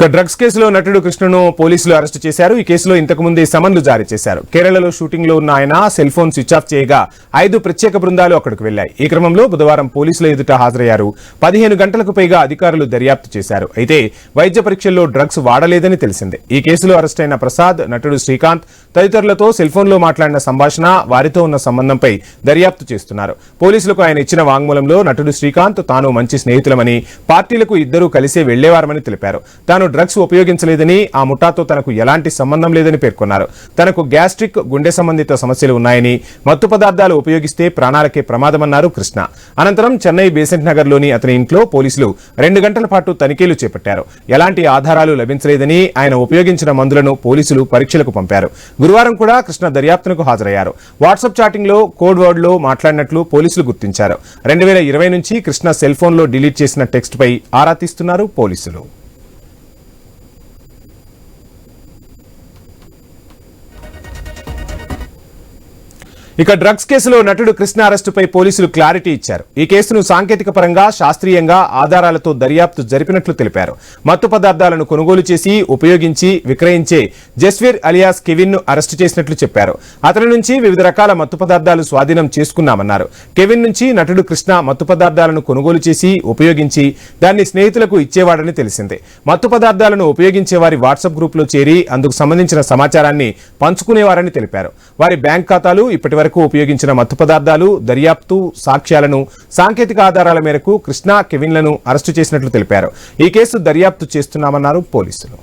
ఇక డ్రగ్స్ కేసులో నటుడు కృష్ణను పోలీసులు అరెస్టు చేశారు. ఈ కేసులో ఇంతకు ముందే సమన్లు జారీ చేశారు. కేరళలో షూటింగ్ లో ఉన్న ఆయన సెల్ ఫోన్ స్విచ్ ఆఫ్ చేయగా 5 ప్రత్యేక బృందాలు అక్కడికి వెళ్లాయి. ఈ క్రమంలో బుధవారం పోలీసుల ఎదుట హాజరయ్యారు. 15 గంటలకు పైగా అధికారులు దర్యాప్తు చేశారు. అయితే వైద్య పరీక్షల్లో డ్రగ్స్ వాడలేదని తెలిసింది. ఈ కేసులో అరెస్టైన ప్రసాద్, నటుడు శ్రీకాంత్ తదితరులతో సెల్ ఫోన్ లో మాట్లాడిన సంభాషణ, వారితో ఉన్న సంబంధంపై దర్యాప్తు చేస్తున్నారు. పోలీసులకు ఆయన ఇచ్చిన వాంగ్మూలంలో నటుడు శ్రీకాంత్ తాను మంచి స్నేహితులమని, పార్టీలకు ఇద్దరూ కలిసే వెళ్లేవారమని తెలిపారు. తాను డ్రగ్స్ ఉపయోగించలేదని, ఆ ముఠాతో తనకు ఎలాంటి సంబంధం లేదని పేర్కొన్నారు. తనకు గ్యాస్ట్రిక్, గుండె సంబంధిత సమస్యలు ఉన్నాయని, మత్తు పదార్థాలు ఉపయోగిస్తే ప్రాణాలకే ప్రమాదమన్నారు కృష్ణ. అనంతరం చెన్నై బేసెంట్ నగర్ లోని అతని ఇంట్లో పోలీసులు 2 గంటల పాటు తనిఖీలు చేపట్టారు. ఎలాంటి ఆధారాలు లభించలేదని, ఆయన ఉపయోగించిన మందులను పోలీసులు పరీక్షలకు పంపారు. గురువారం కూడా కృష్ణ దర్యాప్తునకు హాజరయ్యారు. వాట్సాప్ చాటింగ్ లో కోడ్ వర్డ్ లో మాట్లాడినట్లు పోలీసులు గుర్తించారు. 2020 నుంచి కృష్ణ సెల్ ఫోన్ లో డిలీట్ చేసిన టెక్స్ట్ పై ఆరా తీస్తున్నారు పోలీసులు. ఇక డ్రగ్స్ కేసులో నటుడు కృష్ణ అరెస్టుపై పోలీసులు క్లారిటీ ఇచ్చారు. ఈ కేసును సాంకేతిక పరంగా, శాస్త్రీయంగా ఆధారాలతో దర్యాప్తు జరిపినట్లు తెలిపారు. మత్తు పదార్థాలను కొనుగోలు చేసి, ఉపయోగించి, విక్రయించే జస్వీర్ అలియాస్ కెవిన్ ను అరెస్టు చేసినట్లు చెప్పారు. అతని నుంచి వివిధ రకాల మత్తు పదార్థాలు స్వాధీనం చేసుకున్నామన్నారు. కెవిన్ నుంచి నటుడు కృష్ణ మత్తు పదార్థాలను కొనుగోలు చేసి, ఉపయోగించి దాన్ని స్నేహితులకు ఇచ్చేవాడని తెలిసిందే. మత్తు పదార్థాలను ఉపయోగించే వారి వాట్సాప్ గ్రూప్ లో చేరి అందుకు సంబంధించిన సమాచారాన్ని పంచుకునేవారని తెలిపారు. వారి బ్యాంక్ ఖాతాలు, ఇప్పటి వరకు ఉపయోగించిన మత్తు పదార్థాలు, దర్యాప్తు సాక్ష్యాలను, సాంకేతిక ఆధారాల మేరకు కృష్ణ, కెవిన్లను అరెస్టు చేసినట్లు తెలిపారు. ఈ కేసు దర్యాప్తు చేస్తున్నామన్నారు పోలీసులు.